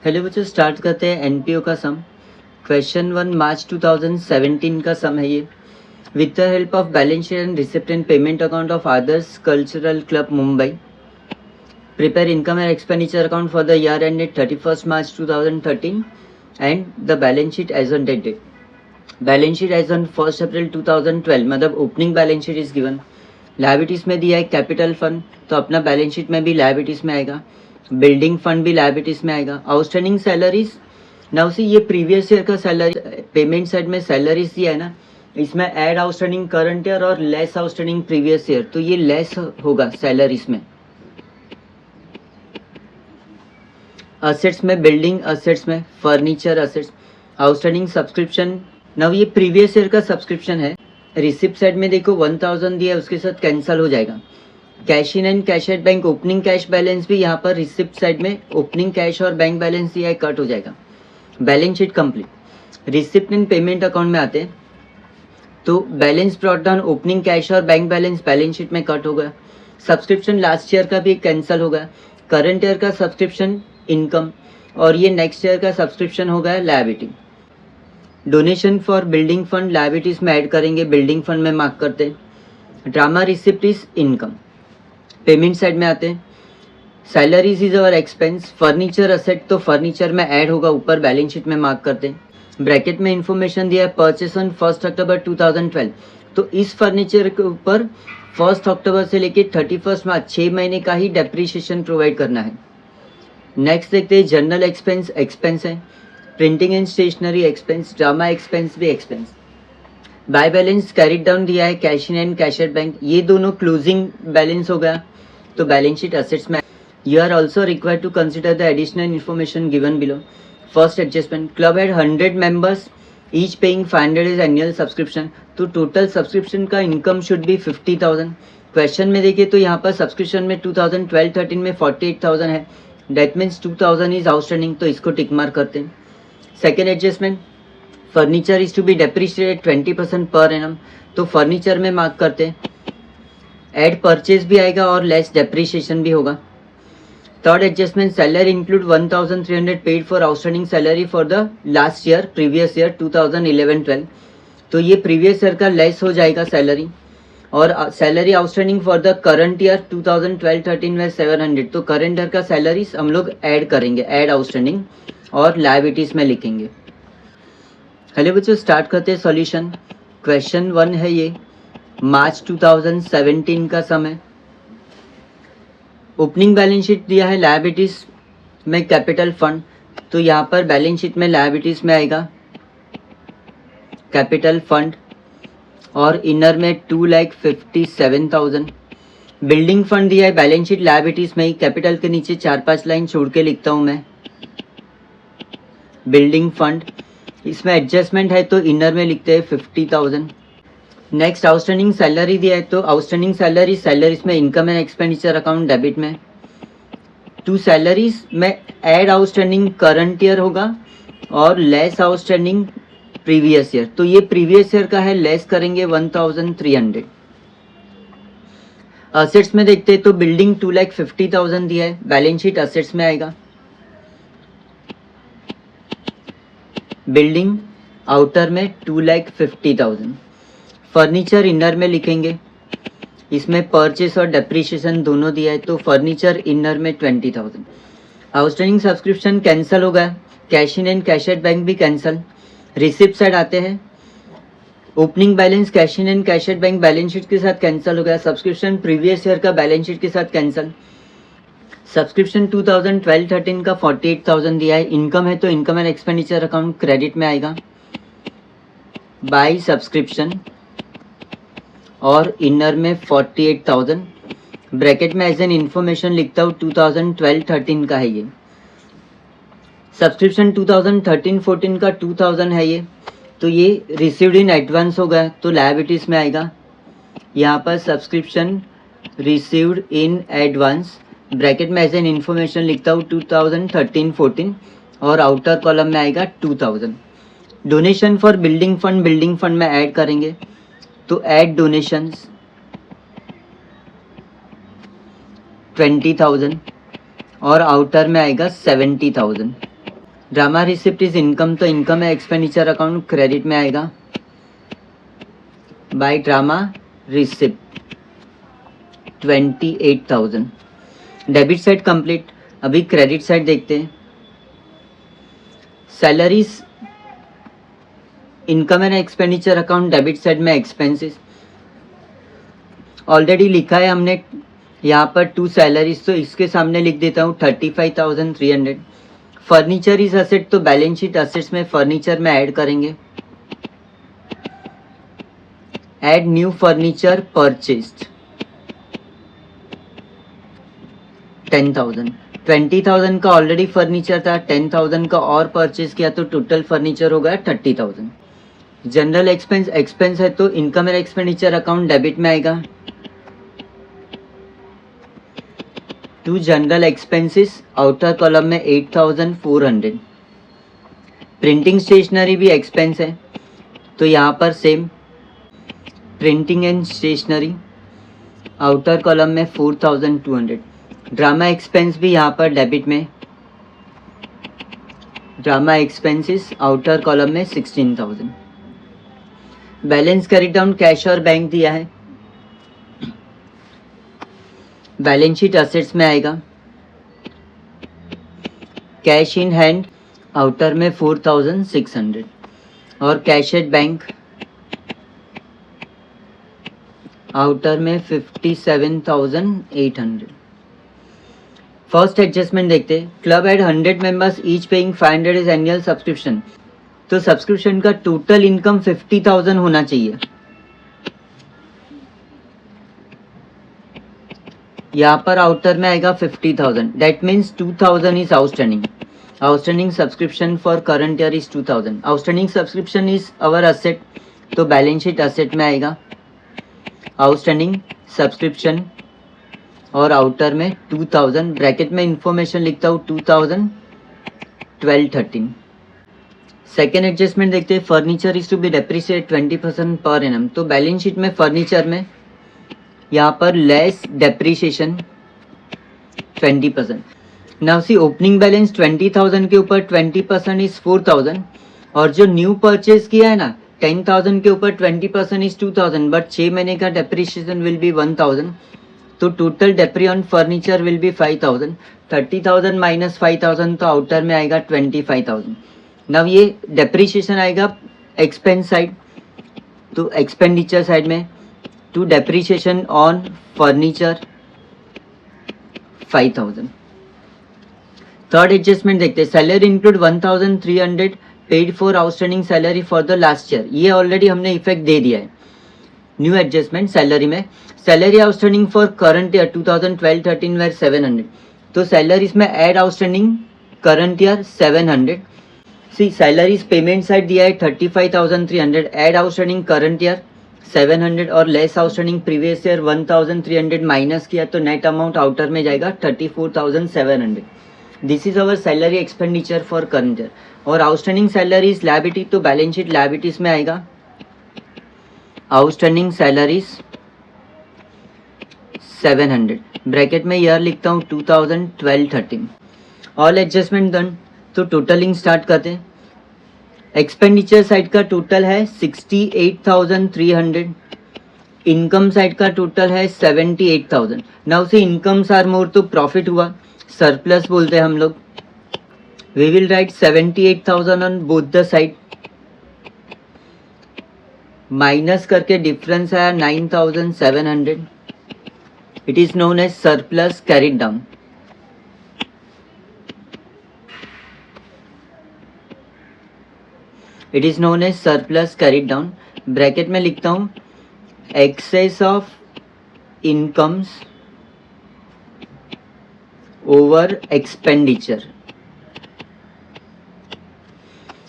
Hello बच्चों, start करते हैं एनपीओ का सम। क्वेश्चन 1 मार्च 2017 का सम है ये। With the help of balance sheet and receipt and payment account of Adarsh cultural club Mumbai, prepare income and expenditure account for the year ended 31st March 2013 and the balance sheet as on date. Balance sheet as on 1 April 2012, मतलब opening balance sheet is given. Liabilities में दिया है capital fund, तो अपना balance sheet में भी liabilities में आएगा। बिल्डिंग फंड भी लायबिलिटीज में आएगा। आउटस्टैंडिंग सैलरीज, नाउ सी ये प्रीवियस ईयर का सैलरी पेमेंट साइड में सैलरीज दिया है ना, इसमें ऐड आउटस्टैंडिंग करंट ईयर और लेस आउटस्टैंडिंग प्रीवियस ईयर, तो ये लेस होगा सैलरीज में। असेट्स में बिल्डिंग असेट्स में furniture assets. Outstanding subscription, now ये प्रीवियस ईयर का सब्सक्रिप्शन है। रिसिप्ट साइड में देखो 1000 दिया है, उसके साथ कैंसिल हो जाएगा। Cash in and cash at bank, opening cash balance भी यहाँ पर रिसिप्ट साइड में ओपनिंग कैश और बैंक बैलेंस दिया है, कट हो जाएगा। Balance sheet complete. Receipt and payment account में आते हैं तो balance brought down, opening cash और बैंक बैलेंस बैलेंस शीट में कट हो गया। सब्सक्रिप्शन लास्ट ईयर का भी कैंसिल हो गया। करंट ईयर का सब्सक्रिप्शन इनकम और ये नेक्स्ट ईयर का सब्सक्रिप्शन हो गया liability. Donation for building fund liabilities में ऐड करेंगे, बिल्डिंग फंड में मार्क करते हैं। Drama receipt is income. Payment side में आते हैं, salaries is our expense. Furniture asset तो फर्नीचर में ऐड होगा, ऊपर बैलेंस शीट में मार्क करते हैं। ब्रैकेट में इंफॉर्मेशन दिया है परचेस ऑन 1 October 2012, तो इस फर्नीचर के ऊपर 1 October से लेके 31 March 6 महीने का ही डेप्रीशिएशन प्रोवाइड करना है। नेक्स्ट देखते हैं जनरल एक्सपेंस, एक्सपेंस है। Printing and stationery expense, drama expense भी expense. By balance carried down दिया है cash in and cash at bank, ये दोनों क्लोजिंग बैलेंस हो गया, तो बैलेंस शीट असेट्स में। You are also required to consider the additional information given below. First adjustment, club had 100 members, each paying 500 is annual subscription, तो total subscription का income should be 50,000। Question में देखिए तो यहाँ पर सब्सक्रिप्शन में 2012-13 में 48,000 है, डेट मीन्स 2000 इज आउटस्टैंडिंग, तो इसको टिक मार्क करते हैं। Second adjustment, furniture is to be depreciated 20% per annum, तो फर्नीचर में मार्क करते हैं। एड परचेज भी आएगा और लेस डेप्रिशिएशन भी होगा। Third adjustment, salary include 1300 paid for outstanding salary for the last year previous year 2011-12, तो ये प्रीवियस ईयर का लेस हो जाएगा सैलरी। और salary outstanding for the current year 2012-13 में 700, तो करंट ईयर का सैलरीज हम लोग ऐड करेंगे, ऐड आउटस्टैंडिंग और लायबिलिटीज में लिखेंगे। हेलो बच्चों, स्टार्ट करते हैं सॉल्यूशन। क्वेश्चन 1 है ये, मार्च 2017 का समय। ओपनिंग बैलेंस शीट दिया है लायबिलिटीज में कैपिटल फंड, तो यहाँ पर बैलेंस शीट में लायबिलिटीज में आएगा कैपिटल फंड और इनर में 2,57,000। बिल्डिंग फंड दिया है बैलेंस शीट लायबिलिटीज में ही, कैपिटल के नीचे 4-5 लाइन छोड़ के लिखता हूँ मैं। बिल्डिंग फंड, इसमें एडजस्टमेंट है तो इनर में लिखते हैं 50,000। नेक्स्ट आउटस्टैंडिंग सैलरी दिया है, तो आउटस्टैंडिंग सैलरी, सैलरीज में income and expenditure account debit में। टू सैलरीज में ऐड आउटस्टैंडिंग करंट ईयर होगा और लेस आउटस्टैंडिंग प्रीवियस ईयर, तो ये प्रीवियस ईयर का है, लेस करेंगे 1300। असेट्स में देखते हैं तो बिल्डिंग 2,50,000 दिया है, बैलेंस शीट असेट्स में आएगा। बिल्डिंग आउटर में 2,50,000। फर्नीचर इनर में लिखेंगे, इसमें परचेस और डेप्रीशिएशन दोनों दिया है, तो फर्नीचर इनर में 20,000। आउटस्टैंडिंग सब्सक्रिप्शन कैंसिल हो गया, cash in and cash at bank भी कैंसिल। रिसिप्ट साइड आते हैं, opening balance cash in and cash at bank balance sheet के साथ कैंसिल हो गया। सब्सक्रिप्शन प्रीवियस ईयर का बैलेंस शीट के साथ कैंसिल। सब्सक्रिप्शन 2012-13 का 48,000 दिया है, इनकम है तो income and expenditure account credit में आएगा। बाय सब्सक्रिप्शन और इनर में 48,000, ब्रैकेट में एज एन इन्फॉर्मेशन लिखता हूँ 2012-13 का है ये। सब्सक्रिप्शन 2013-14 का 2000 है ये, तो ये रिसीव्ड इन एडवांस हो गया, तो लायबिलिटीज में आएगा। यहाँ पर subscription received in advance, bracket में एज एन इन्फॉर्मेशन लिखता हूँ 2013-14 और आउटर कॉलम में आएगा 2000। डोनेशन फॉर बिल्डिंग फंड में ऐड करेंगे, तो ऐड डोनेशंस 20,000 और आउटर में आएगा 70,000। ड्रामा रिसिप्ट इज इनकम, तो इनकम है, एक्सपेंडिचर अकाउंट क्रेडिट में आएगा by drama receipt 28,000। Debit side complete. अभी क्रेडिट साइड देखते हैं। Salaries income and expenditure account, debit side में एक्सपेंसेस ऑलरेडी लिखा है हमने यहाँ पर 2 सैलरीज, तो इसके सामने लिख देता हूँ 35,300। फर्नीचर इज असेट, तो बैलेंस शीट असेट्स में फर्नीचर में ऐड करेंगे। Add new furniture purchased 10,000। 20,000 का ऑलरेडी फर्नीचर था, 10,000 का और परचेज किया तो टोटल फर्नीचर हो गया 30,000। जनरल एक्सपेंस है तो income and expenditure account debit में आएगा to general expenses, outer column में 8,400। प्रिंटिंग स्टेशनरी भी एक्सपेंस है तो यहाँ पर same printing and stationery, outer column में 4,200। ड्रामा एक्सपेंस भी यहाँ पर डेबिट में, ड्रामा एक्सपेंसेस आउटर कॉलम में 16,000। बैलेंस कैरी डाउन कैश और बैंक दिया है, बैलेंस शीट असेट्स में आएगा। कैश इन हैंड आउटर में 4,600 और कैश एट बैंक आउटर में 57,800। फर्स्ट एडजस्टमेंट देखते हैं। Club had 100 members each paying 500 is annual subscription, तो सब्सक्रिप्शन का टोटल इनकम 50,000 होना चाहिए। यहाँ पर आउटर में आएगा 50,000, that means 2,000 is outstanding. Outstanding subscription for current year is 2,000। Outstanding subscription is our asset, तो बैलेंस शीट असेट में आएगा आउटस्टैंडिंग सब्सक्रिप्शन और आउटर में 2,000, ब्रैकेट में इंफॉर्मेशन लिखता हूँ 2,000 1213। सेकेंड एडजस्टमेंट देखते हैं। Furniture is to be depreciate 20% per annum, तो बैलेंस शीट में फर्नीचर में यहाँ पर less depreciation 20%। Now see opening balance 20,000 के ऊपर 20% इज 4,000 और जो न्यू परचेज किया है ना 10,000 के ऊपर 20% इज 2,000, बट 6 महीने का डेप्रिसिएशन विल बी 1,000, तो total depreciation on furniture will be 5,000। 30,000 minus 5,000 तो आउटर में आएगा 25,000। नव ये डेप्रिसिएशन आएगा एक्सपेंस साइड, तो एक्सपेंडिचर साइड में to depreciation on furniture 5,000। Third adjustment देखते हैं। Salary include 1,300 paid for outstanding salary for the last year, ये ऑलरेडी हमने इफेक्ट दे दिया है। न्यू एडजस्टमेंट सैलरी में salary outstanding for current year 2012-13 were 700, तो सैलरीज में add outstanding current year 700। See salaries payment side दिया है 35,300, ऐड आउटस्टैंडिंग करंट ईयर 700 और less outstanding previous year 1,300 minus किया तो नेट अमाउंट आउटर में जाएगा 34,700। This is our salary expenditure for current year. और आउटस्टैंडिंग सैलरीज लायबिलिटी, तो balance sheet liabilities में आएगा आउटस्टैंडिंग सैलरीज 700, ब्रैकेट में ईयर लिखता हूँ 2012-13। ऑल एडजस्टमेंट डन, तो टोटलिंग स्टार्ट करते हैं। एक्सपेंडिचर साइड का टोटल है 68,300, इनकम साइड का टोटल है 78,000। नाउ से इनकम्स आर मोर, तो प्रॉफिट हुआ, सरप्लस बोलते हैं हम लोग। We will write 78,000 on both the side, minus करके डिफरेंस आया 9,700। It is known as surplus carried down. It is known as surplus carried down, bracket में लिखता हूं excess of incomes over expenditure.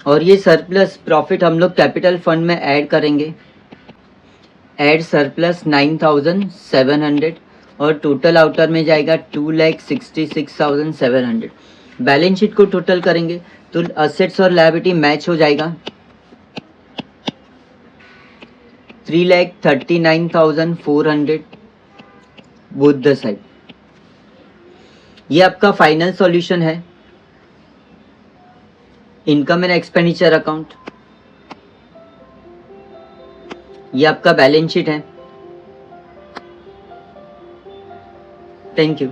और ये सरप्लस प्रॉफिट हम लोग capital fund में ऐड करेंगे। ऐड सरप्लस 9,700 और टोटल आउटर में जाएगा 2,66,700। बैलेंस शीट को टोटल करेंगे तो असेट्स और लायबिलिटी मैच हो जाएगा 3,39,400 बोथ द साइड। ये आपका फाइनल सॉल्यूशन है। इनकम एंड एक्सपेंडिचर अकाउंट, ये आपका बैलेंस शीट है। Thank you.